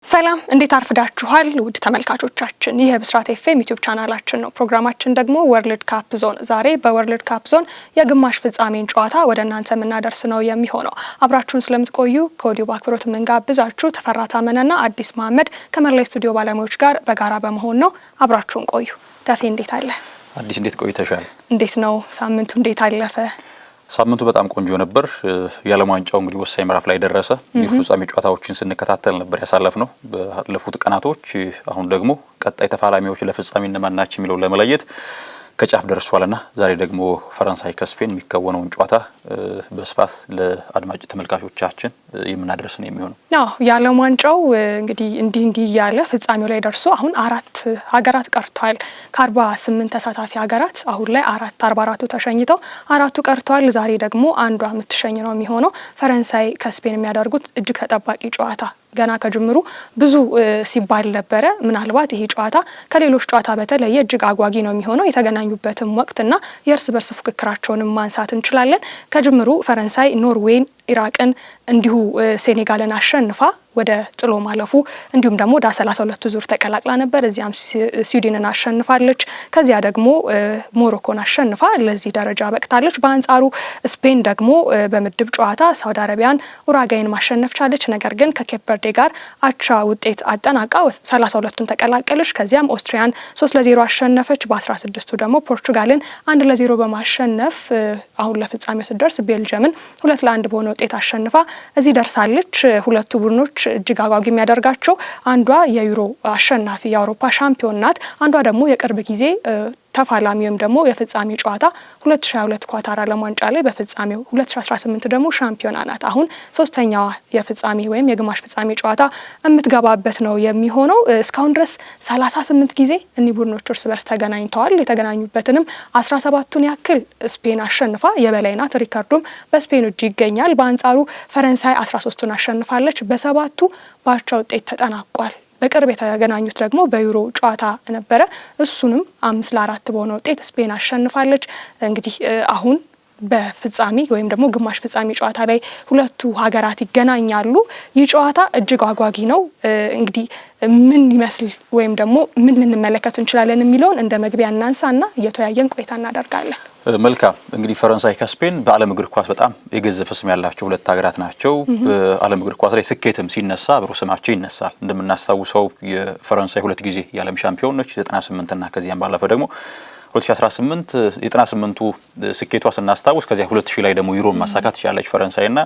ሰላም እንዴት አርፍዳችኋል ውድ ተመልካቾቻችን ይህ ብስራት ኤፍኤም ዩቲዩብ ቻናላችን ነው ፕሮግራማችን ደግሞ ወርልድ ካፕ ዞን ዛሬ በወርልድ ካፕ ዞን የግማሽ ፍጻሜን ጨዋታ ወደ እናንተ የምናደርስ ነው የሚሆነው አብራችሁን ስለምትቆዩ ከወዲሁ በአክብሮት የምንጋብዛችሁ ተፈራ ታመነና አዲስ መሐመድ ከመላ ስቱዲዮ ባለሙያዎች ጋር በጋራ በመሆን ነው አብራችሁን ቆዩ ተፌ እንዴት አለ አዲስ እንዴት ቆይተሻል እንዴት ነው ሳምንቱ እንዴት አለፈ ሳምንቱ በጣም ቆንጆ ነበር የዓለም ዋንጫው እንግዲህ ወሳኝ ምዕራፍ ላይ ደረሰ የፍጻሜ ጨዋታዎችን ስንከታተል ነበር ያሳለፍነው ባለፉት ቀናቶች አሁን ደግሞ ቀጣይ ተፋላሚዎች ለፍጻሜ እነማን ናቸው የሚለው ለመለየት ከጫፍ ደርሷልና ዛሬ ደግሞ ፈረንሳይ ከስፔን የሚከወነውን ጨዋታ በስፋት ለአድማጭ ተመልካቾቻችን የምናደርስ ነው የሚሆነው የዓለም ዋንጫው እንግዲህ እንዲህ ያለ ፍጻሜው ላይ ደርሶ አሁን 4 ሀገራት ቀርተዋል ከ48 ተሳታፊ ሀገራት አሁን ላይ 44ቱ ተሸኝተው 4ቱ ቀርተዋል ዛሬ ደግሞ አንዷ የምትሸኝ ነው የሚሆነው ፈረንሳይ ከስፔን የሚያደርጉት እጅግ ተጠባቂ ጨዋታ ገና ከጅምሩ ብዙ ሲባል ነበረ ምናልባት ይሄ ጨዋታ ከሌሎች ጨዋታ በተለየ እጅግ አጓጊ ነው የሚሆነው የተገናኙበትም ወቅትና የእርስ በርስ ፉክክራቸውንም ማንሳት እንችላለን ከጅምሩ ፈረንሳይ ኖርዌይን ኢራቅን እንዲሁ ሴኔጋልን አሸንፋ ወደ ጥሎ ማለፉ እንዲሁም ደግሞ ወደ 32 ዙር ተቀላቅላ ነበር እዚያም ስዊድንን አሸንፋለች ከዚያ ደግሞ ሞሮኮን አሸንፋ ለዚህ ደረጃ በቅታለች በአንጻሩ ስፔን ደግሞ በምድብ ጨዋታ ሳውዲ አረቢያን ኡራጋይን ማሸነፍ ቻለች ነገር ግን ከኬፕ ቨርዴ ጋር አቻ ውጤት አጠናቃ 32ቱን ተቀላቀለች ከዚያም ኦስትሪያን 3-0 አሸነፈች በ16ቱ ደግሞ ፖርቹጋልን 1-0 በማሸነፍ አሁን ለፍጻሜው ስትደርስ ቤልጅየምን 2-1 በሆነ ውጤት አሸንፋ እዚህ ደርሳለች ሁለቱ ቡድኖች እጅግ አጓጊ የሚያደርጋቸው አንዷ የዩሮ አሸናፊ የአውሮፓ ሻምፒዮን ናት አንዷ ደግሞ የቅርብ ጊዜ ተፋላሚውም ደግሞ የፍጻሜ ጨዋታ 2022 ኳታር ዓለም ዋንጫ ላይ በፍጻሜው 2018 ደግሞ ሻምፒዮና ናት አሁን ሶስተኛዋ የፍጻሜ ወይም የግማሽ ፍጻሜ ጨዋታ የምትገባበት ነው የሚሆነው እስካሁን ድረስ 38 ጊዜ እኒ ቡድኖች እርስ በርስ ተገናኝተዋል የተገናኙበትንም 17ቱን ያክል ስፔን አሸንፋ የበላይ ናት ሪካርዶም በስፔን እጅ ይገኛል በአንጻሩ ፈረንሳይ 13ቱን አሸንፋለች በሰባቱ ባቻ ውጤት ተጠናቋል በቅርብ የተገናኙት ደግሞ በዩሮ ጨዋታ ነበረ እሱንም 5-4 በሆነ ውጤት ስፔን አሸንፋለች እንግዲህ አሁን በፍጻሜ ወይም ደግሞ ግማሽ ፍጻሜ ጨዋታ ላይ ሁለቱ ሀገራት ይገናኛሉ ይህ ጨዋታ እጅግ አጓጊ ነው እንግዲህ ምን ይመስል ወይም ደግሞ ምን ልንመለከት እንችላለን የሚለውን እንደ መግቢያ እናንሳና እየተያየን ቆይታ እናደርጋለን መልካም እንግዲህ ፈረንሳይ ከስፔን በዓለም እግር ኳስ በጣም የገዘፈ ስም ያላቸው ሁለት ሀገራት ናቸው በዓለም እግር ኳስ ላይ ስኬትም ሲነሳ አብሮ ስማቸው ይነሳል እንደምናስታውሰው የፈረንሳይ ሁለት ጊዜ የዓለም ሻምፒዮን ነች 98 እና ከዚያም ባለፈ ደግሞ 2018 98ቱ ስኬቷ ስናስታውስ ከዚያ 2000 ላይ ደግሞ ዩሮን ማሳካት ቻለች ፈረንሳይና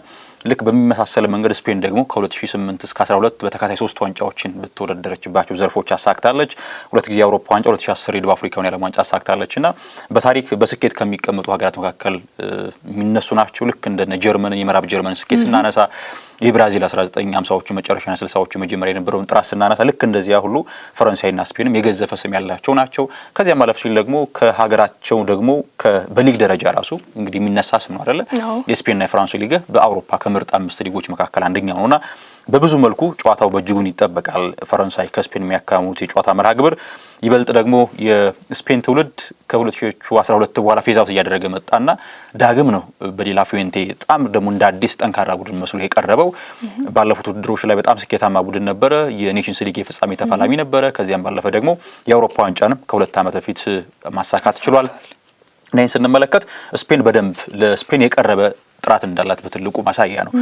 ልክ በሚመሳሰል መንገድ ስፔን ደግሞ ከ2008 እስከ 12 በተከታታይ 3 ዋንጫዎችን በተወዳደረችባቸው ዘርፎች አሳክታለች ሁለት ጊዜ የአውሮፓ ዋንጫ 2010 የደቡብ አፍሪካውን የዓለም ዋንጫ አሳክታለችና በታሪክ በስኬት ከሚቀመጡ ሀገራት መካከል የሚነሱ ናቸው ልክ እንደ ጀርመን የምዕራብ ጀርመን ስኬት ስናነሳ የብራዚል 1950ዎቹ መጨረሻና 60ዎቹ መጀመሪያ የነበረውን ጥራት ስናነሳ ልክ እንደዚያ ሁሉ ፈረንሳይና ስፔንም የገዘፈ ስም ያላቸው ናቸው ከዚያ ማለፍ ሲል ደግሞ ከሀገራቸው ደግሞ በሊግ ደረጃ ራሱ እንግዲህ የሚነሳ ስም ነው አይደለ የስፔንና የፍራንስ ሊግ በአውሮፓ ከምርጥ 5 ሊጎች መካከል አንደኛው ነውና በብዙ መልኩ ጨዋታው በእጅጉን ይጠበቃል ፈረንሳይ ከስፔን የሚያካሙት የጨዋታ መርሃ ግብር ይበልጥ ደግሞ የስፔን ትውልድ ከ2012 በኋላ ፌዛውት እያደረገ መጣና ዳግም ነው በዲላ ፉዌንቴ በጣም ደግሞ እንደ አዲስ ጠንካራ ቡድን መስሎ የቀረበው ባለፉት ውድድሮች ላይ በጣም ስኬታማ ቡድን ነበረ የኔሽንስ ሊግ የፍጻሜ ተፋላሚ ነበረ ከዚያም ባለፈ ደግሞ የአውሮፓ ዋንጫንም ከ2 ዓመት በፊት ማሳካት ችሏል ነኝ ስንመለከት ስፔን በደንብ ለስፔን የቀረበ ጥራት እንዳላት በትልቁ ማሳያ ነው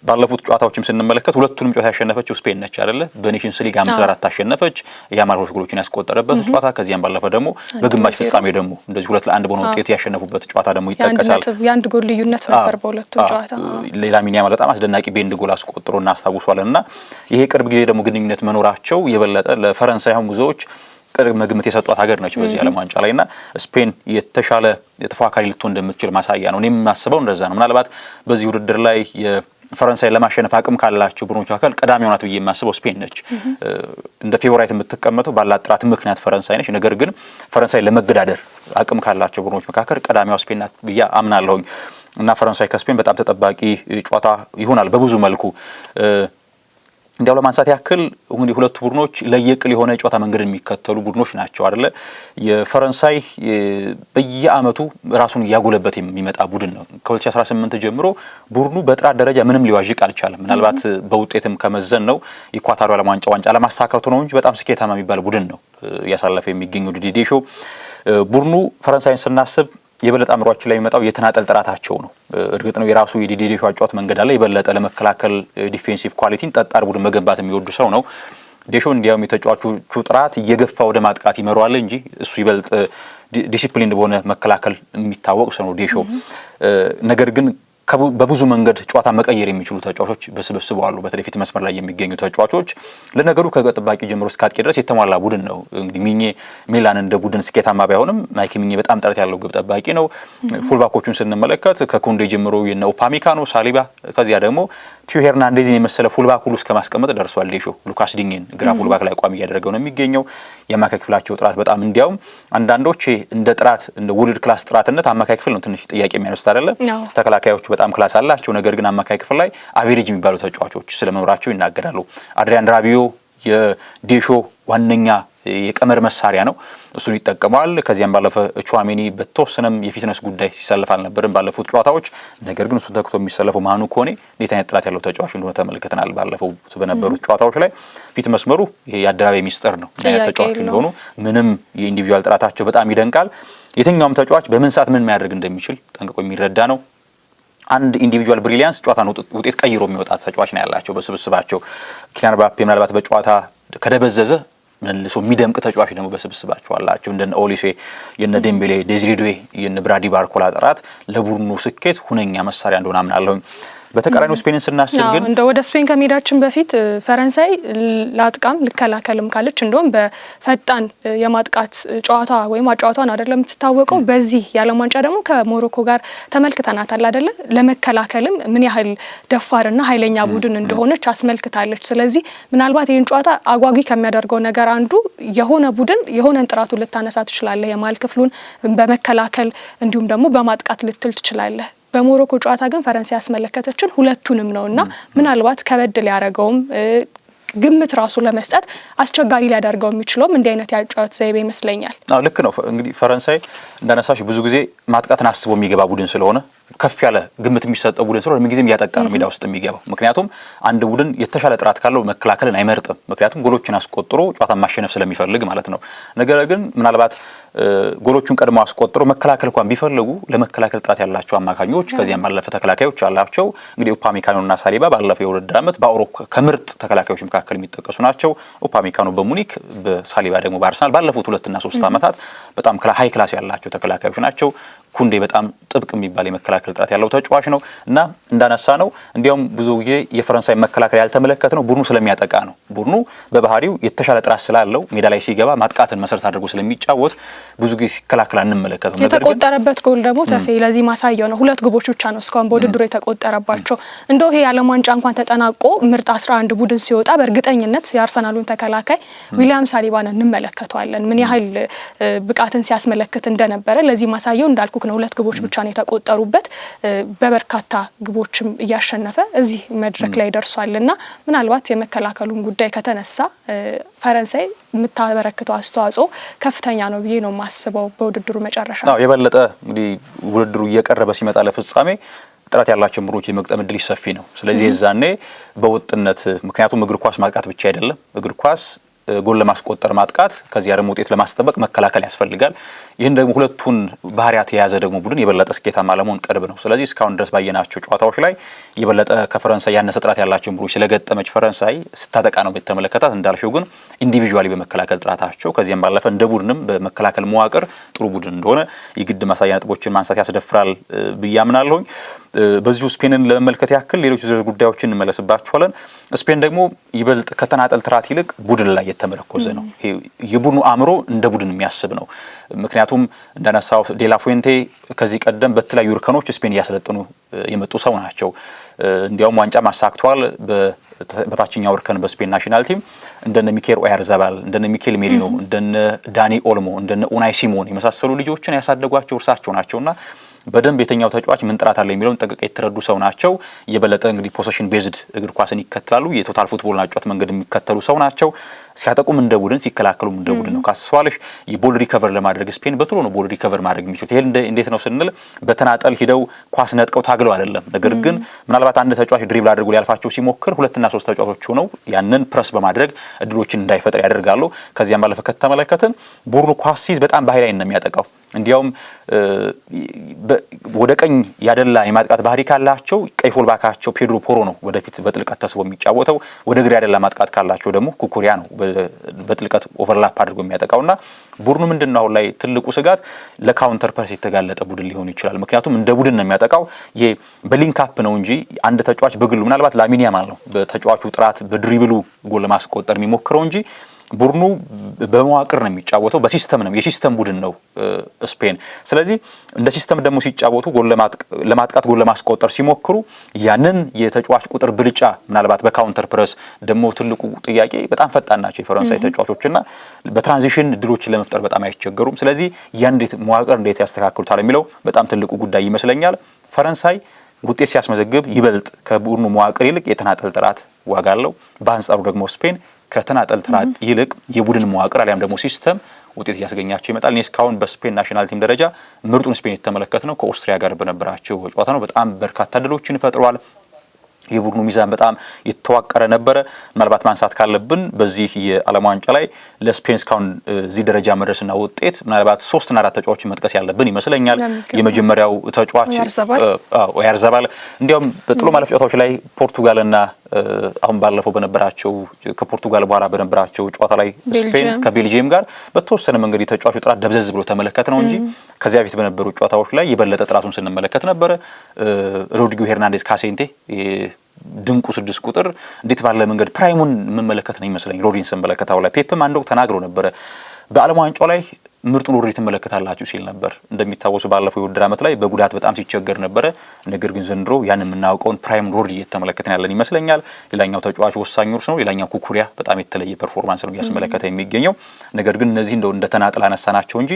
ባለፉት ጨዋታዎችም ስንመለከት ሁለቱንም ጨዋታ ያሸነፈችው ስፔን ነች አይደለ በኔሽንስ ሊግ 5-4 አሸነፈች ያማርኮስ ጎሎችን ያስቆጠረበት ጨዋታ ከዚያም ባለፈ ደግሞ በግማሽ ፍጻሜ ደግሞ እንደዚህ 2-1 በሆነ ውጤት ያሸነፉበት ጨዋታ ደግሞ ይጠቀሳል የአንድ ጎል ልዩነት ነበር በሁለቱም ጨዋታ ላሚን ያማል በጣም አስደናቂ ቤንድ ጎል አስቆጥሮና አስታውሷልና ይሄ ቅርብ ጊዜ ደግሞ ግንኙነት መኖራቸው የበለጠ ለፈረንሳይ አሁን ጉዞዎች ቅድመ ግምት የሰጧት ሀገር ነች በዚህ ዓለም ዋንጫ ላይና ስፔን የተሻለ ተፎካካሪ ልትሆን እንደምትችል ማሳያ ነው እኔም ማስበው እንደዛ ነው ምናልባት በዚህ ውድድር ላይ የፈረንሳይ ለማሸነፍ አቅም ካላቸው ቡድኖች መካከል ቀዳሚው ናት ብዬ የማስበው ስፔን ነች እንደ ፌቨራይት የምትቀመጠው ባላት ጥራት ምክንያት ፈረንሳይ ነች ነገር ግን ፈረንሳይ ለመገዳደር አቅም ካላቸው ቡድኖች መካከል ቀዳሚዋ ስፔን ናት ብዬ አምናለሁኝ እና ፈረንሳይ ከስፔን በጣም ተጠባቂ ጨዋታ ይሆናል በብዙ መልኩ እንዲያው ለማንሳት ያክል እንግዲህ ሁለቱ ቡድኖች ለየቅል የሆነ ጨዋታ መንገድ የሚከተሉ ቡድኖች ናቸው አይደለ? የፈረንሳይ በየአመቱ ራሱን እያጎለበት የሚመጣ ቡድን ነው። ከ2018 ጀምሮ ቡድኑ በጥራት ደረጃ ምንም ሊዋዥቅ አልቻለም። ምናልባት በውጤትም ከመዘን ነው የኳታሩ ዓለም ዋንጫ ለማሳካቱ ነው እንጂ በጣም ስኬታማ የሚባል ቡድን ነው ያሳለፈ የሚገኘው ዲዲዬ ዴሾ። ቡድኑ ፈረንሳይን ስናስብ የበለጠ አምሯችን ላይ የሚመጣው የተናጠል ጥራታቸው ነው። እርግጥ ነው የራሱ የዲዲዬ ዴሾ አጫዋት መንገድ አለ። የበለጠ ለመከላከል ዲፌንሲቭ ኳሊቲን ጠጣር ቡድን መገንባት የሚወዱ ሰው ነው ዴሾ። እንዲያውም የተጫዋቾቹ ጥራት እየገፋ ወደ ማጥቃት ይመራዋል እንጂ እሱ ይበልጥ ዲሲፕሊን በሆነ መከላከል የሚታወቅ ሰው ነው ዴሾ። ነገር ግን በብዙ መንገድ ጨዋታ መቀየር የሚችሉ ተጫዋቾች በስብስቡ አሉ። በተለይ ፊት መስመር ላይ የሚገኙ ተጫዋቾች ለነገሩ ከግብ ጠባቂ ጀምሮ እስከ አጥቂ ድረስ የተሟላ ቡድን ነው። እንግዲህ ሚኜ ሚላን እንደ ቡድን ስኬታማ ባይሆንም ማይክ ሚኜ በጣም ጥራት ያለው ግብ ጠባቂ ነው። ፉልባኮቹን ስንመለከት ከኮንዴ ጀምሮ የነ ኡፓሜካኖ፣ ሳሊባ ከዚያ ደግሞ ቲዮ ሄርናንዴዝን የመሰለ ፉልባክ ሁሉ እስከ ማስቀመጥ ደርሷል ዴሾ። ሉካስ ዲኝን ግራ ፉልባክ ላይ ቋሚ እያደረገው ነው የሚገኘው። የአማካይ ክፍላቸው ጥራት በጣም እንዲያውም አንዳንዶች እንደ ጥራት እንደ ውድድ ክላስ ጥራትነት አማካይ ክፍል ነው ትንሽ ጥያቄ የሚያነሱት አይደለ? ተከላካዮቹ በጣም ክላስ አላቸው። ነገር ግን አማካይ ክፍል ላይ አቬሬጅ የሚባሉ ተጫዋቾች ስለመኖራቸው ይናገራሉ። አድሪያን ራቢዮ የዴሾ ዋነኛ የቀመር መሳሪያ ነው። እሱን ይጠቀማል። ከዚያም ባለፈ ቹዋሜኒ በተወሰነም የፊትነስ ጉዳይ ሲሰለፍ አልነበረም ባለፉት ጨዋታዎች። ነገር ግን እሱን ተክቶ የሚሰለፈው ማኑ ኮኔ እንዴት አይነት ጥራት ያለው ተጫዋች እንደሆነ ተመልክተናል። ባለፈው በነበሩት ጨዋታዎች ላይ ፊት መስመሩ የአደባባይ ሚስጥር ነው። አይነት ተጫዋች እንደሆኑ ምንም የኢንዲቪጁዋል ጥራታቸው በጣም ይደንቃል። የትኛውም ተጫዋች በምን ሰዓት ምን ማድረግ እንደሚችል ጠንቅቆ የሚረዳ ነው። አንድ ኢንዲቪጁዋል ብሪሊያንስ ጨዋታን ውጤት ቀይሮ የሚወጣ ተጫዋች ነው ያላቸው በስብስባቸው። ኪሊያን ምባፔ ምናልባት በጨዋታ ከደበዘዘ መልሶ የሚደምቅ ተጫዋች ደግሞ በስብስባቸው አላቸው። እንደነ ኦሊሴ፣ የነ ዴምቤሌ፣ ዴዝሪ ዱዌ፣ የነ ብራዲ ባርኮላ ጥራት ለቡድኑ ስኬት ሁነኛ መሳሪያ እንደሆነ አምናለሁኝ። በተቃራኒው ስፔንን ስናስብ ግን እንደ ወደ ስፔን ከመሄዳችን በፊት ፈረንሳይ ላጥቃም ልከላከልም ካለች እንደውም በፈጣን የማጥቃት ጨዋታ ወይም አጫዋታን አይደለም የምትታወቀው። በዚህ የዓለም ዋንጫ ደግሞ ከሞሮኮ ጋር ተመልክተናታል አይደለ? ለመከላከልም ምን ያህል ደፋርና ኃይለኛ ቡድን እንደሆነች አስመልክታለች። ስለዚህ ምናልባት ይህን ጨዋታ አጓጊ ከሚያደርገው ነገር አንዱ የሆነ ቡድን የሆነን ጥራቱ ልታነሳ ትችላለህ፣ የማል ክፍሉን በመከላከል እንዲሁም ደግሞ በማጥቃት ልትል ትችላለህ። በሞሮኮ ጨዋታ ግን ፈረንሳይ ያስመለከተችን ሁለቱንም ነውና ምናልባት ከበድ ሊያደርገውም ግምት ራሱ ለመስጠት አስቸጋሪ ሊያደርገው የሚችለውም እንዲህ አይነት ያጫወት ዘይቤ ይመስለኛል። ልክ ነው። እንግዲህ ፈረንሳይ እንዳነሳሽ ብዙ ጊዜ ማጥቃትን አስቦ የሚገባ ቡድን ስለሆነ ከፍ ያለ ግምት የሚሰጠው ቡድን ስለሆነ ምንጊዜም እያጠቃ ነው ሜዳ ውስጥ የሚገባው። ምክንያቱም አንድ ቡድን የተሻለ ጥራት ካለው መከላከልን አይመርጥም። ምክንያቱም ጎሎችን አስቆጥሮ ጨዋታን ማሸነፍ ስለሚፈልግ ማለት ነው። ነገር ግን ምናልባት ጎሎቹን ቀድሞ አስቆጥሮ መከላከል እንኳን ቢፈልጉ ለመከላከል ጥራት ያላቸው አማካኞች ከዚያም ባለፈ ተከላካዮች አላቸው። እንግዲህ ኡፓሜካኖና ሳሊባ ባለፈው የውድድር ዓመት በአውሮፓ ከምርጥ ተከላካዮች መካከል የሚጠቀሱ ናቸው። ኡፓሜካኖ በሙኒክ በሳሊባ ደግሞ በአርሰናል ባለፉት 2 እና 3 ዓመታት በጣም ሃይ ክላስ ያላቸው ተከላካዮች ናቸው። ኩንዴ በጣም ጥብቅ የሚባል የመከላከል ጥራት ያለው ተጫዋች ነው እና እንዳነሳ ነው እንዲያውም ብዙ ጊዜ የፈረንሳይ መከላከል ያልተመለከት ነው ቡድኑ ስለሚያጠቃ ነው። ቡድኑ በባህሪው የተሻለ ጥራት ስላለው ሜዳ ላይ ሲገባ ማጥቃትን መሰረት አድርጎ ስለሚጫወት ብዙ ጊዜ ሲከላከል አንመለከትም። የተቆጠረበት ጎል ደግሞ ተፌ ለዚህ ማሳያው ነው። 2 ግቦች ብቻ ነው እስካሁን በውድድሩ የተቆጠረባቸው። እንደው ይሄ የዓለም ዋንጫ እንኳን ተጠናቆ ምርጥ 11 ቡድን ሲወጣ በእርግጠኝነት የአርሰናሉን ተከላካይ ዊሊያም ሳሊባን እንመለከተዋለን ምን ያህል ብቃትን ሲያስመለክት እንደነበረ። ለዚህ ማሳያው እንዳልኩ ነው 2 ግቦች ብቻ ነው የተቆጠሩበት። በበርካታ ግቦችም እያሸነፈ እዚህ መድረክ ላይ ደርሷልና ምናልባት የመከላከሉን ጉዳይ ከተነሳ ፈረንሳይ የምታበረክተው አስተዋጽኦ ከፍተኛ ነው ብዬ ነው የማስበው። በውድድሩ መጨረሻ የበለጠ እንግዲህ ውድድሩ እየቀረበ ሲመጣ ለፍጻሜ ጥራት ያላቸው ምሮች የመግጠም እድል ሰፊ ነው። ስለዚህ የዛኔ በወጥነት ምክንያቱም እግር ኳስ ማጥቃት ብቻ አይደለም። እግር ኳስ ጎል ለማስቆጠር ማጥቃት ከዚያ ደግሞ ውጤት ለማስጠበቅ መከላከል ያስፈልጋል። ይህን ደግሞ ሁለቱን ባህሪያት የያዘ ደግሞ ቡድን የበለጠ ስኬታማ ለመሆን ቅርብ ነው። ስለዚህ እስካሁን ድረስ ባየናቸው ጨዋታዎች ላይ የበለጠ ከፈረንሳይ ያነሰ ጥራት ያላቸው ቡድኖች ስለገጠመች ፈረንሳይ ስታጠቃ ነው የተመለከታት። እንዳልሽው ግን ኢንዲቪጁዋሊ በመከላከል ጥራታቸው ከዚያም ባለፈ እንደ ቡድንም በመከላከል መዋቅር ጥሩ ቡድን እንደሆነ የግድ ማሳያ ነጥቦችን ማንሳት ያስደፍራል ብዬ አምናለሁኝ። በዚሁ ስፔንን ለመመልከት ያክል ሌሎች ዝርዝር ጉዳዮችን እንመለስባቸዋለን። ስፔን ደግሞ ይበልጥ ከተናጠል ጥራት ይልቅ ቡድን ላይ የተመረኮዘ ነው። የቡድኑ አእምሮ እንደ ቡድን የሚያስብ ነው። ምክንያቱም እንደነሳው ዴላ ፉዌንቴ ከዚህ ቀደም በተለያዩ እርከኖች ስፔን እያሰለጠኑ የመጡ ሰው ናቸው። እንዲያውም ዋንጫ ማሳክቷል። በታችኛው እርከን በስፔን ናሽናል ቲም እንደነ ሚኬል ኦያርዛባል፣ እንደነ ሚኬል ሜሪኖ፣ እንደነ ዳኒ ኦልሞ፣ እንደነ ኡናይ ሲሞን የመሳሰሉ ልጆችን ያሳደጓቸው እርሳቸው ናቸውና በደንብ የተኛው ተጫዋች ምን ጥራት አለ የሚለውን ጠንቅቀው የተረዱ ሰው ናቸው። የበለጠ እንግዲህ ፖሴሽን ቤዝድ እግር ኳስን ይከተላሉ። የቶታል ፉትቦልና ጨዋታ መንገድ የሚከተሉ ሰው ናቸው። ሲያጠቁም እንደ ቡድን ሲከላከሉም እንደ ቡድን ነው። ካስተዋልሽ የቦል ሪከቨር ለማድረግ ስፔን በቶሎ ነው ቦል ሪከቨር ማድረግ የሚችሉት። ይሄ እንዴት ነው ስንል በተናጠል ሂደው ኳስ ነጥቀው ታግለው አይደለም። ነገር ግን ምናልባት አንድ ተጫዋች ድሪብል አድርጎ ሊያልፋቸው ሲሞክር ሁለትና ሶስት ተጫዋቾች ሆነው ያንን ፕረስ በማድረግ እድሎችን እንዳይፈጥር ያደርጋሉ። ከዚያም ባለፈ ከተመለከትን ቡድኑ ኳስ ሲይዝ በጣም በኃይል ነው የሚያጠቃው። እንዲያውም ወደ ቀኝ ያደላ የማጥቃት ባህሪ ካላቸው ቀይ ፉልባካቸው ፔድሮ ፖሮ ነው ወደፊት በጥልቀት ተስቦ የሚጫወተው። ወደ ግራ ያደላ ማጥቃት ካላቸው ደግሞ ኩኩሪያ ነው በጥልቀት ኦቨርላፕ አድርጎ የሚያጠቃውና ቡድኑ ምንድነው አሁን ላይ ትልቁ ስጋት ለካውንተር ፕረስ የተጋለጠ ቡድን ሊሆን ይችላል። ምክንያቱም እንደ ቡድን ነው የሚያጠቃው። ይሄ በሊንክ አፕ ነው እንጂ አንድ ተጫዋች በግሉ ምናልባት ላሚን ያማል ነው በተጫዋቹ ጥራት በድሪብሉ ጎል ለማስቆጠር የሚሞክረው እንጂ ቡድኑ በመዋቅር ነው የሚጫወተው። በሲስተም ነው፣ የሲስተም ቡድን ነው ስፔን። ስለዚህ እንደ ሲስተም ደግሞ ሲጫወቱ ጎል ለማጥቃት ጎል ለማስቆጠር ሲሞክሩ ያንን የተጫዋች ቁጥር ብልጫ ምናልባት በካውንተር ፕረስ ደግሞ ትልቁ ጥያቄ በጣም ፈጣን ናቸው የፈረንሳይ ተጫዋቾችና በትራንዚሽን ድሎችን ለመፍጠር በጣም አይቸገሩም። ስለዚህ ያን መዋቅር እንዴት ያስተካክሉታል የሚለው በጣም ትልቁ ጉዳይ ይመስለኛል። ፈረንሳይ ውጤት ሲያስመዘግብ ይበልጥ ከቡድኑ መዋቅር ይልቅ የተናጠል ጥራት ዋጋ አለው። በአንጻሩ ደግሞ ስፔን ከተናጠል ጥራት ይልቅ የቡድን መዋቅር አሊያም ደግሞ ሲስተም ውጤት እያስገኛቸው ይመጣል። እኔ እስካሁን በስፔን ናሽናል ቲም ደረጃ ምርጡን ስፔን የተመለከትነው ከኦስትሪያ ጋር በነበራቸው ጨዋታ ነው። በጣም በርካታ ድሎችን ፈጥሯል። የቡድኑ ሚዛን በጣም የተዋቀረ ነበረ። ምናልባት ማንሳት ካለብን በዚህ የዓለም ዋንጫ ላይ ለስፔን እስካሁን እዚህ ደረጃ መድረስና ውጤት ምናልባት 3 እና 4 ተጫዋቾችን መጥቀስ ያለብን ይመስለኛል። የመጀመሪያው ተጫዋች ኦያርዛባል እንዲያውም በጥሎ ማለፍ ጨዋታዎች ላይ ፖርቱጋልና አሁን ባለፈው በነበራቸው ከፖርቱጋል በኋላ በነበራቸው ጨዋታ ላይ ስፔን ከቤልጂየም ጋር በተወሰነ መንገድ የተጫዋቹ ጥራት ደብዘዝ ብሎ ተመለከት ነው እንጂ ከዚያ በፊት በነበሩ ጨዋታዎች ላይ የበለጠ ጥራቱን ስንመለከት ነበረ። ሮድሪጎ ሄርናንዴዝ ካሴንቴ ድንቁ 6 ቁጥር እንዴት ባለ መንገድ ፕራይሙን መመለከት ነው ይመስለኝ። ሮድሪን ስንመለከት አሁን ላይ ፔፕም አንድ ወቅት ተናግሮ ነበረ በዓለም ዋንጫው ላይ ምርጡን ሮድሪ ትመለከታላችሁ ሲል ነበር። እንደሚታወሱ ባለፈው የውድድር ዓመት ላይ በጉዳት በጣም ሲቸገር ነበረ። ነገር ግን ዘንድሮ ያን የምናውቀውን ፕራይም ሮድሪ እየተመለከትን ያለን ይመስለኛል። ሌላኛው ተጫዋች ወሳኝ ነው። ሌላኛው ኩኩሪያ በጣም የተለየ ፐርፎርማንስ ነው እያስመለከተ የሚገኘው። ነገር ግን እነዚህ እንደ ተናጥል አነሳናቸው እንጂ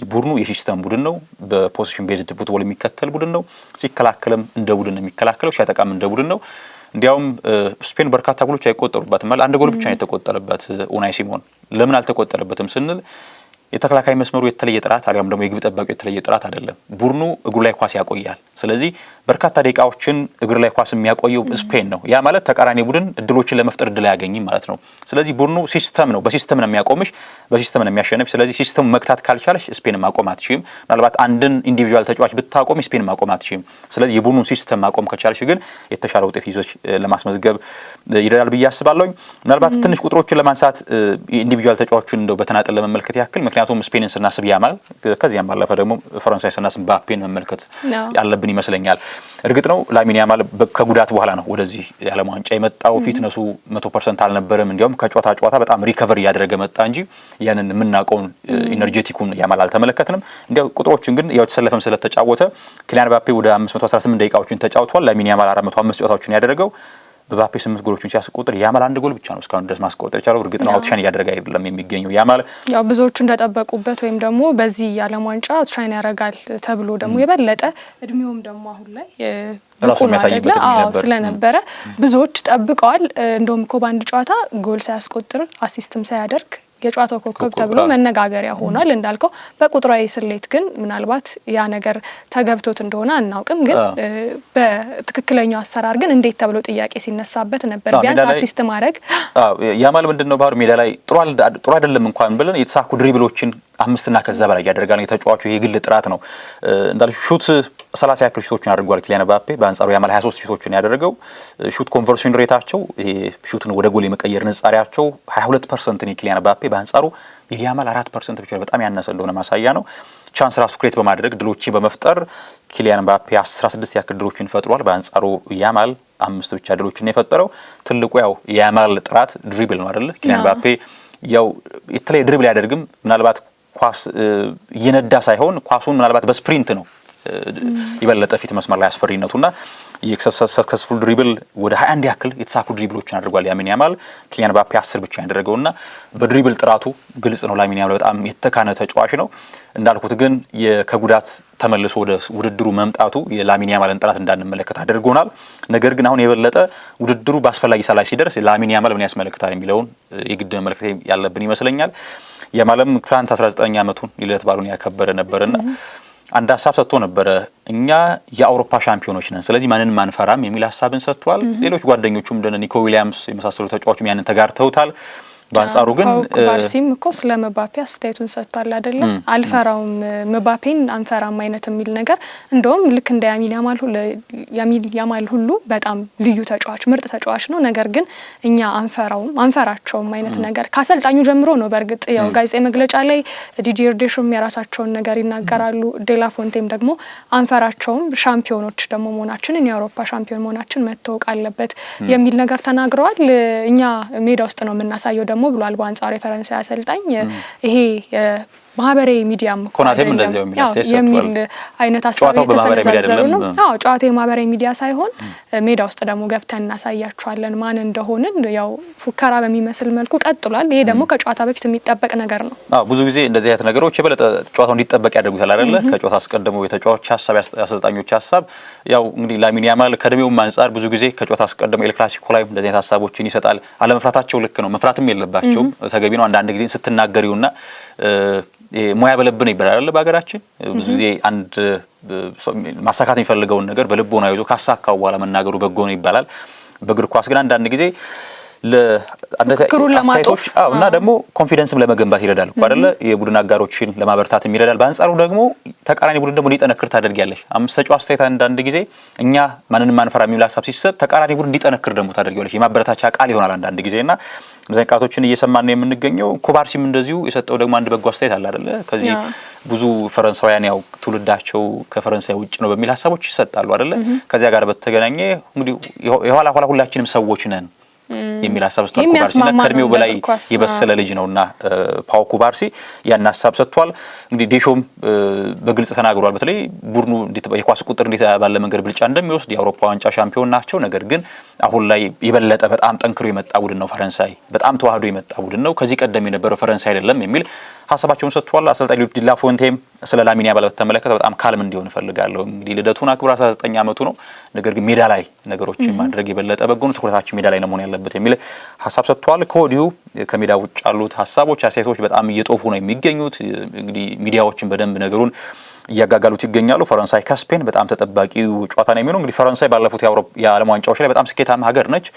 ቡድኑ የሲስተም ቡድን ነው። በፖዚሽን ቤዝድ ፉትቦል የሚከተል ቡድን ነው። ሲከላከልም እንደ ቡድን ነው የሚከላከለው፣ ሲያጠቃም እንደ ቡድን ነው። እንዲያውም ስፔን በርካታ ጎሎች አይቆጠሩባትም ማለት አንድ ጎል ብቻ ነው የተቆጠረበት ኡናይ ሲሞን። ለምን አልተቆጠረበትም ስንል የተከላካይ መስመሩ የተለየ ጥራት አሊያም ደግሞ የግብ ጠባቂው የተለየ ጥራት አይደለም። ቡድኑ እግሩ ላይ ኳስ ያቆያል። ስለዚህ በርካታ ደቂቃዎችን እግር ላይ ኳስ የሚያቆየው ስፔን ነው። ያ ማለት ተቃራኒ ቡድን እድሎችን ለመፍጠር እድል አያገኝም ማለት ነው። ስለዚህ ቡድኑ ሲስተም ነው፣ በሲስተም ነው የሚያቆምሽ፣ በሲስተም ነው የሚያሸንፍ። ስለዚህ ሲስተሙ መግታት ካልቻለሽ ስፔን ማቆም አትችይም። ምናልባት አንድን ኢንዲቪጁዋል ተጫዋች ብታቆም ስፔን ማቆም አትችይም። ስለዚህ የቡድኑን ሲስተም ማቆም ከቻለሽ ግን የተሻለ ውጤት ይዞች ለማስመዝገብ ይደራል ብዬ አስባለሁ። ምናልባት ትንሽ ቁጥሮችን ለማንሳት ኢንዲቪጁዋል ተጫዋቾችን እንደው በተናጠል ለመመልከት ያክል ምክንያቱም ስፔንን ስናስብ ያማል፣ ከዚያም ባለፈ ደግሞ ፈረንሳይ ስናስብ ምባፔን መመልከት ያለብን ይመስለኛል። እርግጥ ነው ላሚን ያማል ከጉዳት በኋላ ነው ወደዚህ የዓለም ዋንጫ የመጣው። ፊትነሱ 100% አልነበረም። እንዲያውም ከጨዋታ በጣም ሪከቨር እያደረገ መጣ እንጂ ያንን የምናውቀውን ኢነርጄቲኩን ያማል አልተመለከትንም። እንዲያው ቁጥሮችን ግን ያው ተሰለፈም ስለተጫወተ ኪሊያን ምባፔ ወደ 518 ደቂቃዎችን ተጫውቷል። ላሚን ያማል 405 ጨዋታዎችን ያደረገው። በባፔ 8 ጎሎችን ሲያስቆጥር ያማል 1 ጎል ብቻ ነው እስካሁን ድረስ ማስቆጠር የቻለው። እርግጥ ነው አውትሻይን እያደረገ አይደለም የሚገኘው ያማል። ያው ብዙዎቹ እንደጠበቁበት ወይም ደግሞ በዚህ የዓለም ዋንጫ አውትሻይን ያደርጋል ተብሎ ደግሞ የበለጠ እድሜውም ደግሞ አሁን ላይ ራሱ የሚያሳይበት ስለነበረ ብዙዎች ጠብቀዋል። እንደውም እኮ በአንድ ጨዋታ ጎል ሳያስቆጥር አሲስትም ሳያደርግ የጨዋታው ኮከብ ተብሎ መነጋገሪያ ሆኗል። እንዳልከው በቁጥራዊ ስሌት ግን ምናልባት ያ ነገር ተገብቶት እንደሆነ አናውቅም። ግን በትክክለኛው አሰራር ግን እንዴት ተብሎ ጥያቄ ሲነሳበት ነበር። ቢያንስ አሲስት ማድረግ ያማል ምንድነው ባህሩ ሜዳ ላይ ጥሩ አይደለም እንኳን ብለን የተሳኩ ድሪብሎችን 5 እና ከዛ በላይ ያደርጋል። የተጫዋቹ የግል ጥራት ነው። እንዳልሽ ሹት 30 ያክል ሹቶችን አድርጓል ኪሊያን ምባፔ። በአንጻሩ ያማል 23 ሹቶችን ያደረገው። ሹት ኮንቨርሽን ሬታቸው ሹትን ወደ ጎል የመቀየር ንጻሪያቸው 22% ነው ኪሊያን ምባፔ። በአንጻሩ የያማል 4% ብቻ በጣም ያነሰ እንደሆነ ማሳያ ነው። ቻንስ ራሱ ክሬት በማድረግ ድሎችን በመፍጠር ኪሊያን ምባፔ 16 ያክል ድሎችን ፈጥሯል። በአንጻሩ ያማል 5 ብቻ ድሎችን የፈጠረው። ትልቁ ያው የያማል ጥራት ድሪብል ነው አይደል? ኪሊያን ምባፔ ያው የተለየ ድሪብል ያደርግም ምናልባት ኳስ እየነዳ ሳይሆን ኳሱን ምናልባት በስፕሪንት ነው የበለጠ ፊት መስመር ላይ አስፈሪነቱና የሰክሰስፉል ድሪብል ወደ 21 ያክል የተሳኩ ድሪብሎችን አድርጓል ላሚን ያማል። ኪሊያን ምባፔ 10 ብቻ ያደረገውና በድሪብል ጥራቱ ግልጽ ነው ላሚን ያማል በጣም የተካነ ተጫዋች ነው። እንዳልኩት ግን ከጉዳት ተመልሶ ወደ ውድድሩ መምጣቱ የላሚን ያማልን ጥራት እንዳንመለከት አድርጎናል። ነገር ግን አሁን የበለጠ ውድድሩ በአስፈላጊ ሰዓት ላይ ሲደርስ ላሚን ያማል ምን ያስመለክታል የሚለውን የግድ መመልከት ያለብን ይመስለኛል። ያማልም ትናንት 19 ዓመቱን ልደት በዓሉን ያከበረ ነበርና አንድ ሀሳብ ሰጥቶ ነበረ። እኛ የአውሮፓ ሻምፒዮኖች ነን፣ ስለዚህ ማንንም አንፈራም የሚል ሀሳብን ሰጥቷል። ሌሎች ጓደኞቹም እንደ ኒኮ ዊሊያምስ የመሳሰሉ ተጫዋቾችም ያንን ተጋርተውታል። በአንጻሩ ግን ኩባርሲም እኮ ስለ ምባፔ አስተያየቱን ሰጥቷል አይደለ? አልፈራውም ምባፔን አንፈራም አይነት የሚል ነገር እንደውም ልክ እንደ ያሚን ያማል ሁሉ በጣም ልዩ ተጫዋች ምርጥ ተጫዋች ነው። ነገር ግን እኛ አንፈራቸውም አይነት ነገር ከአሰልጣኙ ጀምሮ ነው። በእርግጥ ያው ጋዜጣዊ መግለጫ ላይ ዲዲር ዴሾም የራሳቸውን ነገር ይናገራሉ። ዴላፎንቴም ደግሞ አንፈራቸውም፣ ሻምፒዮኖች ደግሞ መሆናችንን የአውሮፓ ሻምፒዮን መሆናችን መታወቅ አለበት የሚል ነገር ተናግረዋል። እኛ ሜዳ ውስጥ ነው የምናሳየው ደግሞ ብሏል። በአንጻሩ የፈረንሳይ አሰልጣኝ ይሄ ማህበራዊ ሚዲያም ኮናቴም እንደዚያው የሚል አይነት ሀሳብ የተሰነዘሩ ነው። አዎ ጨዋታው የማህበራዊ ሚዲያ ሳይሆን ሜዳ ውስጥ ደግሞ ገብተን እናሳያቸዋለን ማን እንደሆንን። ያው ፉከራ በሚመስል መልኩ ቀጥሏል። ይሄ ደግሞ ከጨዋታ በፊት የሚጠበቅ ነገር ነው። አዎ ብዙ ጊዜ እንደዚህ አይነት ነገሮች የበለጠ ጨዋታው እንዲጠበቅ ያደርጉታል አይደለ? ከጨዋታ አስቀድሞ የተጫዋቾች ሀሳብ የአሰልጣኞች ሀሳብ ያው እንግዲህ ላሚን ያማል ከእድሜውም አንጻር ብዙ ብዙ ጊዜ ከጨዋታ አስቀድሞ ኤል ክላሲኮ ላይ እንደዚህ አይነት ሀሳቦችን ይሰጣል። አለመፍራታቸው ልክ ነው፣ መፍራትም የለባቸውም ተገቢ ነው። አንዳንድ ጊዜ ስትናገሪውና ሙያ በልብ ነው ይባላል በሀገራችን። ብዙ ጊዜ አንድ ማሳካት የሚፈልገውን ነገር በልቦና ይዞ ካሳካው በኋላ መናገሩ በጎ ነው ይባላል። በእግር ኳስ ግን አንዳንድ ጊዜ ለአስተያየቶች እና ደግሞ ኮንፊደንስም ለመገንባት ይረዳል እኮ አይደለ? የቡድን አጋሮችን ለማበርታትም ይረዳል። በአንጻሩ ደግሞ ተቃራኒ ቡድን ደግሞ ሊጠነክር ታደርጊያለሽ። አምስት ተጫዋች አስተያየት አንዳንድ ጊዜ እኛ ማንንም አንፈራ የሚል ሀሳብ ሲሰጥ ተቃራኒ ቡድን እንዲጠነክር ደግሞ ታደርጊያለሽ። የማበረታቻ ቃል ይሆናል አንዳንድ ጊዜና እንደዚህ ቃላቶችን እየሰማን ነው የምንገኘው። ኩባርሲም እንደዚሁ የሰጠው ደግሞ አንድ በጎ አስተያየት አለ አይደለ? ከዚህ ብዙ ፈረንሳውያን ያው ትውልዳቸው ከፈረንሳይ ውጭ ነው በሚል ሀሳቦች ይሰጣሉ አይደለ? ከዚያ ጋር በተገናኘ እንግዲህ የኋላ ሁላችንም ሰዎች ነን የሚል ሀሳብ ሰጥቷል። ኩባርሲና ከእድሜው በላይ የበሰለ ልጅ ነውና ፓው ኩባርሲ ያን ሀሳብ ሰጥቷል። እንግዲህ ዴሾም በግልጽ ተናግሯል። በተለይ ቡድኑ የኳስ ቁጥር እንዴት ባለ መንገድ ብልጫ እንደሚወስድ የአውሮፓ ዋንጫ ሻምፒዮን ናቸው። ነገር ግን አሁን ላይ የበለጠ በጣም ጠንክሮ የመጣ ቡድን ነው ፈረንሳይ፣ በጣም ተዋህዶ የመጣ ቡድን ነው። ከዚህ ቀደም የነበረው ፈረንሳይ አይደለም የሚል ሀሳባቸውን ሰጥቷል። አሰልጣኝ ሉክ ዲላፎንቴም ስለ ላሚን ያማል በተመለከተ በጣም ካልም እንዲሆን እፈልጋለሁ። እንግዲህ ልደቱን አክብሮ 19 ዓመቱ ነው። ነገር ግን ሜዳ ላይ ነገሮችን ማድረግ የበለጠ በጎ ነው፣ ትኩረታችን ሜዳ ላይ ነው መሆን ያለበት የሚል ሀሳብ ሰጥቷል። ከወዲሁ ከሜዳ ውጭ ያሉት ሀሳቦች፣ አስተያየቶች በጣም እየጦፉ ነው የሚገኙት። እንግዲህ ሚዲያዎችን በደንብ ነገሩን እያጋጋሉት ይገኛሉ። ፈረንሳይ ከስፔን በጣም ተጠባቂው ጨዋታ ነው የሚሆነው። እንግዲህ ፈረንሳይ ባለፉት የዓለም ዋንጫዎች ላይ በጣም ስኬታማ ሀገር ነች።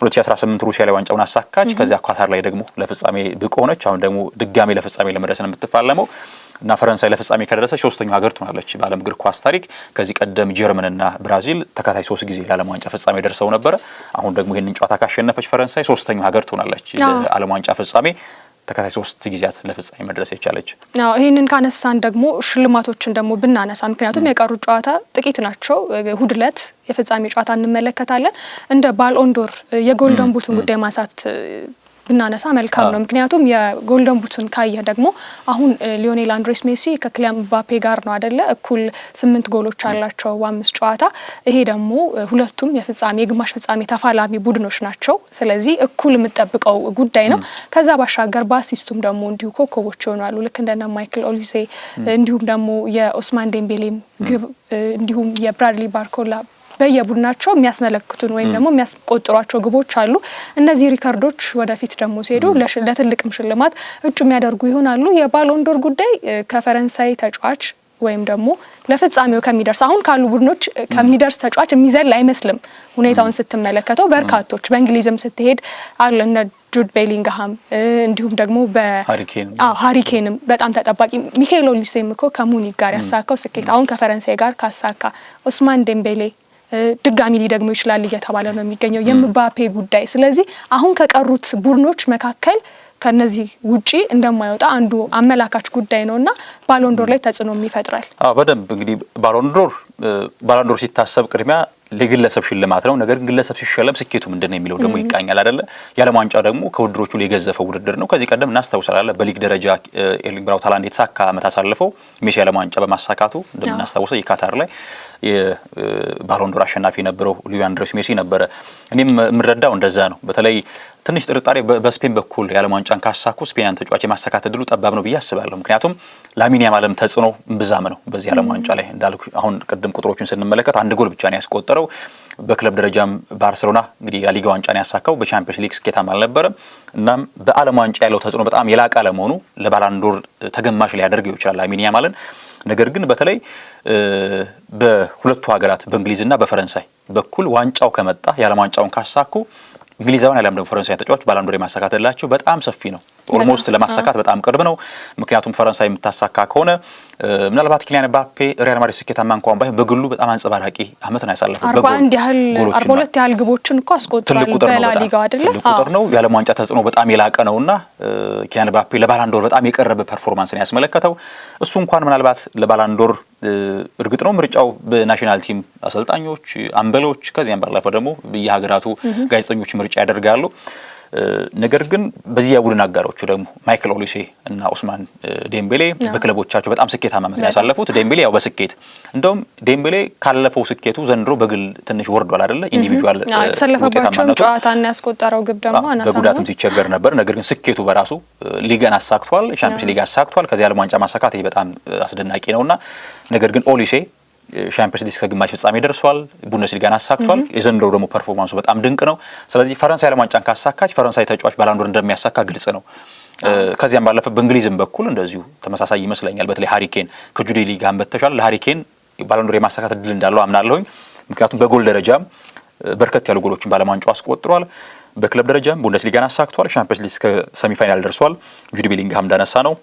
2018 ሩሲያ ላይ ዋንጫውን አሳካች። ከዚያ ኳታር ላይ ደግሞ ለፍጻሜ ብቁ ሆነች። አሁን ደግሞ ድጋሜ ለፍጻሜ ለመድረስ ነው የምትፋለመው እና ፈረንሳይ ለፍጻሜ ከደረሰች ሶስተኛው ሀገር ትሆናለች በዓለም እግር ኳስ ታሪክ። ከዚህ ቀደም ጀርመንና ብራዚል ተከታታይ 3 ጊዜ ለዓለም ዋንጫ ፍጻሜ ደርሰው ነበረ። አሁን ደግሞ ይህንን ጨዋታ ካሸነፈች ፈረንሳይ ሶስተኛው ሀገር ትሆናለች ለዓለም ዋንጫ ፍጻሜ ተከታታይ 3 ጊዜያት ለፍጻሜ መድረስ የቻለች። ይህንን ካነሳን ደግሞ ሽልማቶችን ደግሞ ብናነሳ ምክንያቱም የቀሩት ጨዋታ ጥቂት ናቸው። እሁድ ዕለት የፍጻሜ ጨዋታ እንመለከታለን። እንደ ባልኦንዶር የጎልደን ቡትን ጉዳይ ማንሳት ብናነሳ መልካም ነው። ምክንያቱም የጎልደን ቡትን ካየ ደግሞ አሁን ሊዮኔል አንድሬስ ሜሲ ከኪሊያን ምባፔ ጋር ነው አይደለ? እኩል 8 ጎሎች አላቸው 5 ጨዋታ። ይሄ ደግሞ ሁለቱም የግማሽ ፍጻሜ ተፋላሚ ቡድኖች ናቸው። ስለዚህ እኩል የምጠብቀው ጉዳይ ነው። ከዛ ባሻገር በአሲስቱም ደግሞ እንዲሁ ኮከቦች ይሆናሉ ልክ እንደነ ማይክል ኦሊሴ እንዲሁም ደግሞ የኦስማን ዴምቤሌም ግብ እንዲሁም የብራድሊ ባርኮላ በየቡድናቸው የሚያስመለክቱን ወይም ደግሞ የሚያስቆጥሯቸው ግቦች አሉ። እነዚህ ሪከርዶች ወደፊት ደግሞ ሲሄዱ ለትልቅም ሽልማት እጩ የሚያደርጉ ይሆናሉ። የባሎንዶር ጉዳይ ከፈረንሳይ ተጫዋች ወይም ደግሞ ለፍጻሜው ከሚደርስ አሁን ካሉ ቡድኖች ከሚደርስ ተጫዋች የሚዘል አይመስልም። ሁኔታውን ስትመለከተው በርካቶች በእንግሊዝም ስትሄድ አለ እነ ጁድ ቤሊንግሃም እንዲሁም ደግሞ ሃሪኬንም በጣም ተጠባቂ ሚካኤል ኦሊሴም እኮ ከሙኒክ ጋር ያሳካው ስኬት አሁን ከፈረንሳይ ጋር ካሳካ ኦስማን ዴምቤሌ ድጋሚ ሊደግሞ ይችላል እየተባለ ነው የሚገኘው የምባፔ ጉዳይ። ስለዚህ አሁን ከቀሩት ቡድኖች መካከል ከነዚህ ውጪ እንደማይወጣ አንዱ አመላካች ጉዳይ ነውና ባሎንዶር ላይ ተጽዕኖ ይፈጥራል። በደንብ እንግዲህ ባሎንዶር ሲታሰብ ቅድሚያ ለግለሰብ ሽልማት ነው። ነገር ግን ግለሰብ ሲሸለም ስኬቱ ምንድነው የሚለው ደግሞ ይቃኛል አይደለ? የዓለም ዋንጫ ደግሞ ከውድድሮቹ ላይ የገዘፈው ውድድር ነው። ከዚህ ቀደም እናስታውሳለን በሊግ ደረጃ ኤርሊንግ ብራውት ሃላንድ የተሳካ ዓመት አሳልፈው ሜሲ የዓለም ዋንጫ በማሳካቱ እንደምናስታውሰው የካታር ላይ የባሎን ዶር አሸናፊ የነበረው ሊያንድሬስ ሜሲ ነበረ። እኔም የምረዳው እንደዛ ነው። በተለይ ትንሽ ጥርጣሬ በስፔን በኩል የዓለም ዋንጫን ካሳኩ ስፔናን ተጫዋች የማሳካት እድሉ ጠባብ ነው ብዬ አስባለሁ። ምክንያቱም ላሚን ያማልም ተጽዕኖ እምብዛም ነው በዚህ ዓለም ዋንጫ ላይ እንዳልኩ አሁን ቅድም ቁጥሮቹን ስንመለከት 1 ጎል ብቻ ነው ያስቆጠረው። በክለብ ደረጃም ባርሴሎና እንግዲህ የሊጋ ዋንጫን ያሳካው በቻምፒየንስ ሊግ ስኬታማ አልነበረም። እናም በዓለም ዋንጫ ያለው ተጽዕኖ በጣም የላቀ ለመሆኑ ለባሎን ዶር ተገማሽ ሊያደርገው ይችላል ላሚን ያማልን። ነገር ግን በተለይ በሁለቱ ሀገራት በእንግሊዝና በፈረንሳይ በኩል ዋንጫው ከመጣ የዓለም ዋንጫውን ካሳኩ እንግሊዛውያን ያለም ደግሞ ፈረንሳይ ተጫዋች ባሎን ዶር የማሳካት እድላቸው በጣም ሰፊ ነው። ኦልሞስት ለማሳካት በጣም ቅርብ ነው። ምክንያቱም ፈረንሳይ የምታሳካ ከሆነ ምናልባት ኪሊያን ምባፔ ሪያል ማድሪድ ስኬታማ እንኳን ባይሆን በግሉ በጣም አንጸባራቂ አመት ነው ያሳለፈው። 42 ያህል ግቦችን እኮ አስቆጥሯል በላሊጋው አይደል? ትልቅ ቁጥር ነው። የዓለም ዋንጫ ተጽዕኖ በጣም የላቀ ነውና ኪሊያን ምባፔ ለባሎን ዶር በጣም የቀረበ ፐርፎርማንስ ነው ያስመለከተው። እሱ እንኳን ምናልባት ለባሎን ዶር እርግጥ ነው ምርጫው በናሽናል ቲም አሰልጣኞች፣ አምበሎች ከዚያም ባለፈ ደግሞ በየሀገራቱ ጋዜጠኞች ምርጫ ያደርጋሉ። ነገር ግን በዚህ የቡድን አጋሮቹ ደግሞ ማይክል ኦሊሴ እና ኡስማን ዴምቤሌ በክለቦቻቸው በጣም ስኬታማ ዓመት ያሳለፉት። ዴምቤሌ ያው በስኬት እንደውም ዴምቤሌ ካለፈው ስኬቱ ዘንድሮ በግል ትንሽ ወርዷል አይደለ? ኢንዲቪጁዋል ተሰለፈባቸው ጨዋታና ያስቆጠረው ግብ ደግሞ አናሳ ነው። በጉዳትም ሲቸገር ነበር። ነገር ግን ስኬቱ በራሱ ሊጋን አሳክቷል፣ ቻምፒየንስ ሊግ አሳክቷል። ከዚያ ዓለም ዋንጫ ማሳካት ይሄ በጣም አስደናቂ ነውና ነገር ግን ኦሊሴ ሻምፒየንስ ሊግ ከግማሽ ፍጻሜ ደርሷል፣ ቡንደስሊጋን አሳክቷል። የዘንድሮው ደግሞ ፐርፎርማንሱ በጣም ድንቅ ነው። ስለዚህ ፈረንሳይ ዓለም ዋንጫን ካሳካች ፈረንሳይ ተጫዋች ባሎን ዶር እንደሚያሳካ ግልጽ ነው። ከዚያም ባለፈ በእንግሊዝም በኩል እንደዚሁ ተመሳሳይ ይመስለኛል። በተለይ ሃሪኬን ከጁዴ ሊጋን በተሻለ ለሃሪኬን ባሎን ዶር የማሳካት እድል እንዳለው አምናለሁኝ። ምክንያቱም በጎል ደረጃም በርከት ያሉ ጎሎችን ባለም ዋንጫው አስቆጥሯል። በክለብ ደረጃም ቡንደስሊጋን አሳክቷል። ሻምፒየንስ ሊግ እስከ ሰሚፋይናል ደርሷል። ጁዴ ቤሊንግሃም እንዳነሳ ነው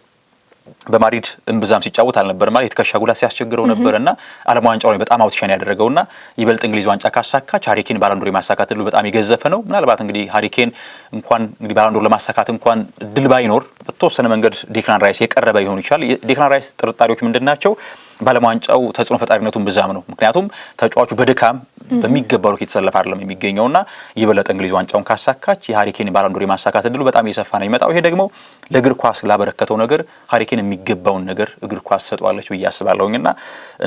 በማድሪድ እምብዛም ሲጫወት አልነበረም ማለት የተከሻ ጉዳት ሲያስቸግረው ነበርና ዓለም ዋንጫው ላይ በጣም አውትሻን ያደረገውና ይበልጥ እንግሊዝ ዋንጫ ካሳካች ሃሪኬን ባሎን ዶር የማሳካት እድሉ በጣም የገዘፈ ነው። ምናልባት እንግዲህ ሃሪኬን እንኳን እንግዲህ ባሎን ዶር ለማሳካት እንኳን እድል ባይኖር በተወሰነ መንገድ ዴክላን ራይስ የቀረበ ይሆን ይችላል። ዴክላን ራይስ ጥርጣሬዎች ምንድናቸው? ባለም ዋንጫው ተጽዕኖ ፈጣሪነቱን ብዛም ነው። ምክንያቱም ተጫዋቹ በድካም በሚገባው የተሰለፈ አይደለም የሚገኘውና የበለጠ እንግሊዝ ዋንጫውን ካሳካች የሃሪኬን ባሎን ዶር የማሳካት እድሉ በጣም እየሰፋ ነው የሚመጣው። ይሄ ደግሞ ለእግር ኳስ ላበረከተው ነገር ሃሪኬን የሚገባውን ነገር እግር ኳስ ሰጥቷለች ብዬ አስባለሁኝና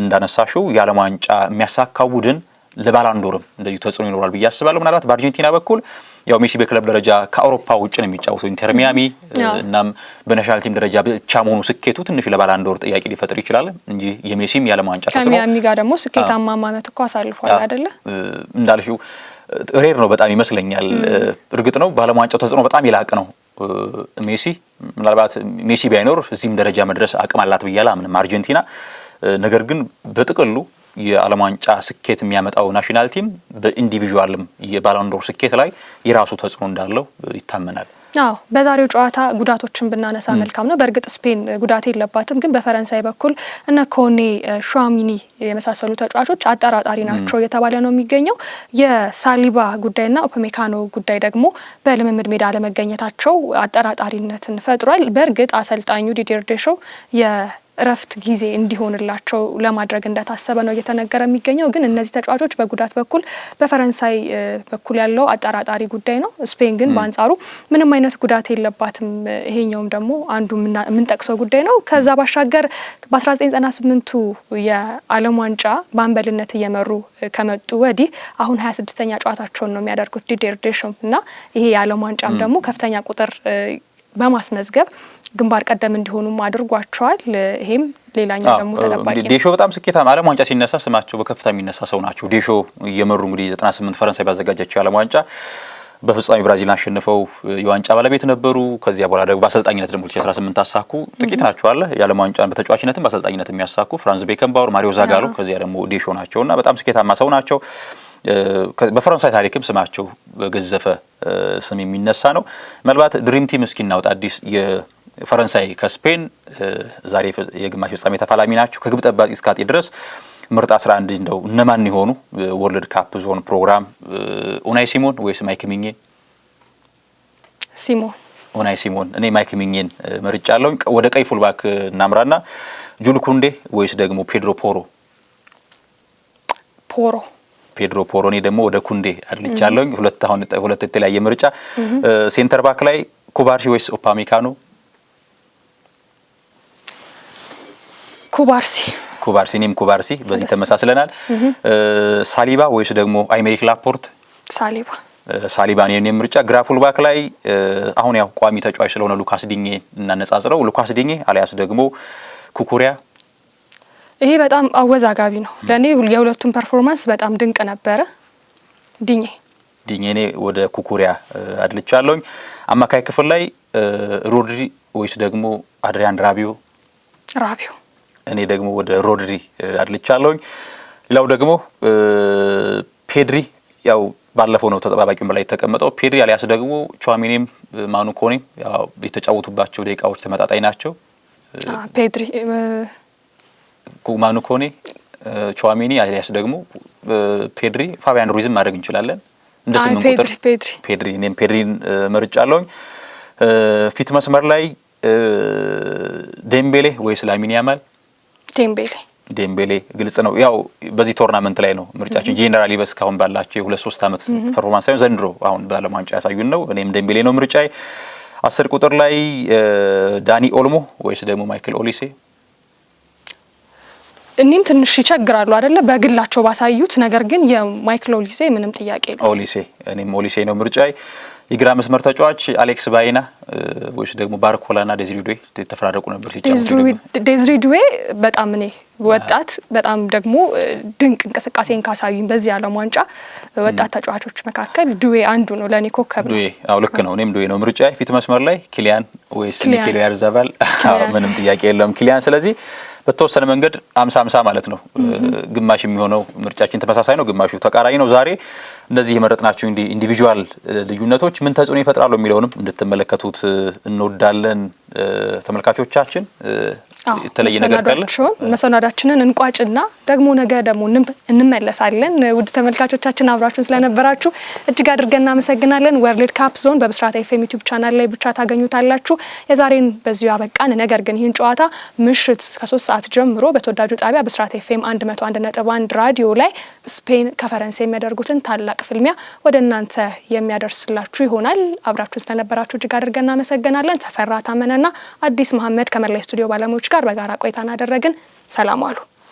እንዳነሳሽው የዓለም ዋንጫ የሚያሳካው ቡድን ለባሎን ዶርም እንደዚሁ ተጽዕኖ ይኖራል ብዬ አስባለሁ። ምናልባት በአርጀንቲና በኩል ያው ሜሲ በክለብ ደረጃ ከአውሮፓ ውጭ ነው የሚጫወተው ኢንተር ሚያሚ። እናም በናሽናል ቲም ደረጃ ብቻ መሆኑ ስኬቱ ትንሽ ለባሎን ዶር ጥያቄ ሊፈጥር ይችላል እንጂ የሜሲም የዓለም ዋንጫ ተጽዕኖ ከሚያሚ ጋር ደግሞ ስኬታማ ዓመት እኮ አሳልፏል አይደለ? እንዳልሽው ሬር ነው በጣም ይመስለኛል። እርግጥ ነው ባለም ዋንጫው ተጽዕኖ በጣም ይላቅ ነው። ሜሲ ምናልባት ሜሲ ባይኖር እዚህም ደረጃ መድረስ አቅም አላት ብዬ አላምንም አርጀንቲና። ነገር ግን በጥቅሉ የዓለም ዋንጫ ስኬት የሚያመጣው ናሽናል ቲም በኢንዲቪጁዋልም የባሎን ዶር ስኬት ላይ የራሱ ተጽዕኖ እንዳለው ይታመናል። በዛሬው ጨዋታ ጉዳቶችን ብናነሳ መልካም ነው። በእርግጥ ስፔን ጉዳት የለባትም፣ ግን በፈረንሳይ በኩል እነ ኮኔ፣ ሹዋሚኒ የመሳሰሉ ተጫዋቾች አጠራጣሪ ናቸው እየተባለ ነው የሚገኘው። የሳሊባ ጉዳይና ኦፕሜካኖ ጉዳይ ደግሞ በልምምድ ሜዳ አለመገኘታቸው አጠራጣሪነትን ፈጥሯል። በእርግጥ አሰልጣኙ ዲዲር ዴሾ እረፍት ጊዜ እንዲሆንላቸው ለማድረግ እንደታሰበ ነው እየተነገረ የሚገኘው። ግን እነዚህ ተጫዋቾች በጉዳት በኩል በፈረንሳይ በኩል ያለው አጠራጣሪ ጉዳይ ነው። ስፔን ግን በአንጻሩ ምንም አይነት ጉዳት የለባትም። ይሄኛውም ደግሞ አንዱ የምንጠቅሰው ጉዳይ ነው። ከዛ ባሻገር በ1998ቱ የዓለም ዋንጫ በአምበልነት እየመሩ ከመጡ ወዲህ አሁን 26ኛ ጨዋታቸውን ነው የሚያደርጉት ዲዲር ዴሾም እና ይሄ የዓለም ዋንጫም ደግሞ ከፍተኛ ቁጥር በማስመዝገብ ግንባር ቀደም እንዲሆኑም አድርጓቸዋል። ይሄም ሌላኛው ደግሞ ተጠባቂ ነው። ዴሾ በጣም ስኬታማ ዓለም ዋንጫ ሲነሳ ስማቸው በከፍታ የሚነሳ ሰው ናቸው። ዴሾ እየመሩ እንግዲህ 98 ፈረንሳይ ባዘጋጀችው የዓለም ዋንጫ በፍጻሜ ብራዚልን አሸንፈው የዋንጫ ባለቤት ነበሩ። ከዚያ በኋላ ደግሞ በአሰልጣኝነት ደግሞ 2018 አሳኩ። ጥቂት ናቸው አለ የዓለም ዋንጫን በተጫዋችነትም በአሰልጣኝነት የሚያሳኩ ፍራንዝ ቤከንባወር፣ ማሪዮ ዛጋሎ ከዚያ ደግሞ ዴሾ ናቸውና በጣም ስኬታማ ሰው ናቸው። በፈረንሳይ ታሪክም ስማቸው በገዘፈ ስም የሚነሳ ነው። ምናልባት ድሪም ቲም እስኪናውጥ አዲስ የፈረንሳይ ከስፔን ዛሬ የግማሽ ፍጻሜ ተፋላሚ ናቸው። ከግብ ጠባቂ እስከ አጥቂ ድረስ ምርጥ 11 እንደው እነማን ይሆኑ? ወርልድ ካፕ ዞን ፕሮግራም ኡናይ ሲሞን ወይስ ማይክ ሚኜን? ሲሞን ኡናይ ሲሞን። እኔ ማይክ ሚኜን መርጫለሁ። ወደ ቀይ ፉልባክ እናምራና ጁል ኩንዴ ወይስ ደግሞ ፔድሮ ፖሮ? ፔድሮ ፖሮ። እኔ ደግሞ ወደ ኩንዴ አድልቻለሁ። ሁለት የተለያየ ምርጫ። ሴንተር ባክ ላይ ኩባርሲ ወይስ ኦፓሜካኖ? ኩባርሲ እኔም ኩባርሲ በዚህ ተመሳስለናል። ሳሊባ ወይስ ደግሞ አይሜሪክ ላፖርት? ሳሊባ የኔ ምርጫ። ግራ ፉልባክ ላይ አሁን ያው ቋሚ ተጫዋች ስለሆነ ሉካስ ዲኜ እናነጻጽረው። ሉካስ ዲኜ አሊያስ ደግሞ ኩኩሪያ? ይሄ በጣም አወዛጋቢ ነው ለኔ። የሁለቱም ፐርፎርማንስ በጣም ድንቅ ነበረ። ዲኜ እኔ ወደ ኩኩሪያ አድልቻለሁኝ። አማካይ ክፍል ላይ ሮድሪ ወይስ ደግሞ አድሪያን ራቢዮ? እኔ ደግሞ ወደ ሮድሪ አድልቻለሁኝ። ሌላው ደግሞ ፔድሪ ያው ባለፈው ነው ተጠባባቂው ላይ ተቀመጠው። ፔድሪ አሊያስ ደግሞ ቹዋሜኒም ማኑ ኮኔም ያው የተጫወቱባቸው ደቂቃዎች ተመጣጣኝ ናቸው። ፔድሪ ማኑ ኮኔ ቹዋሜኒ አሊያስ ደግሞ ፔድሪ ፋቢያን ሩይዝም ማድረግ እንችላለን። እንደ ስምንት ቁጥር ፔድሪ እኔም ፔድሪን መርጫለሁኝ። ፊት መስመር ላይ ዴምቤሌ ወይስ ላሚን ያማል? ዴምቤሌ ግልጽ ነው። ያው በዚህ ቶርናመንት ላይ ነው ምርጫችን። ጄኔራሊ በስካሁን ባላቸው የ2-3 አመት ፐርፎርማንስ ሳይሆን ዘንድሮ አሁን በዓለም ዋንጫ ያሳዩን ነው። እኔም ዴምቤሌ ነው ምርጫዬ። 10 ቁጥር ላይ ዳኒ ኦልሞ ወይስ ደግሞ ማይክል ኦሊሴ? እኔም ትንሽ ይቸግራሉ አይደለ በግላቸው ባሳዩት፣ ነገር ግን የማይክል ኦሊሴ ምንም ጥያቄ ነው። እኔም ኦሊሴ ነው ምርጫዬ። የግራ መስመር ተጫዋች አሌክስ ባይና ወይስ ደግሞ ባርኮላና ዴዝሪ ዱዌ ተፈራረቁ ነበር ሲጫወቱ። ዴዝሪ ዱዌ በጣም እኔ ወጣት በጣም ደግሞ ድንቅ እንቅስቃሴን ካሳዩኝ በዚህ ዓለም ዋንጫ ወጣት ተጫዋቾች መካከል ዱዌ አንዱ ነው ለኔ ኮከብ ነው። አዎ ልክ ነው። እኔም ዱዌ ነው ምርጫዬ። ፊት መስመር ላይ ኪሊያን ወይስ ሚኬል ያርዛባል? ምንም ጥያቄ የለውም ኪሊያን። ስለዚህ በተወሰነ መንገድ 50-50 ማለት ነው። ግማሽ የሚሆነው ምርጫችን ተመሳሳይ ነው፣ ግማሹ ተቃራኒ ነው። ዛሬ እነዚህ የመረጥናቸው ኢንዲቪጁዋል ልዩነቶች ምን ተጽዕኖ ይፈጥራሉ የሚለውንም እንድትመለከቱት እንወዳለን ተመልካቾቻችን። የተለየ ነገር ካለ መሰናዳችንን እንቋጭና ደግሞ ነገ ደግሞ እንመለሳለን። ውድ ተመልካቾቻችን አብራችሁን ስለነበራችሁ እጅግ አድርገን እናመሰግናለን። ወርልድ ካፕ ዞን በብስራት ኤፍኤም ዩቲዩብ ቻናል ላይ ብቻ ታገኙታላችሁ። የዛሬን በዚሁ አበቃን። ነገር ግን ይህን ጨዋታ ምሽት ከ3 ሰዓት ጀምሮ በተወዳጁ ጣቢያ ብስራት ኤፍኤም 101.1 ራዲዮ ላይ ስፔን ከፈረንሳይ የሚያደርጉትን ታላቅ ፍልሚያ ወደ እናንተ የሚያደርስላችሁ ይሆናል። አብራችሁን ስለነበራችሁ እጅግ አድርገን እናመሰግናለን። ተፈራ ታመነና አዲስ መሐመድ ከመላይ ስቱዲዮ ባለሙያዎች ጋር በጋራ ቆይታን አደረግን። ሰላም ዋሉ።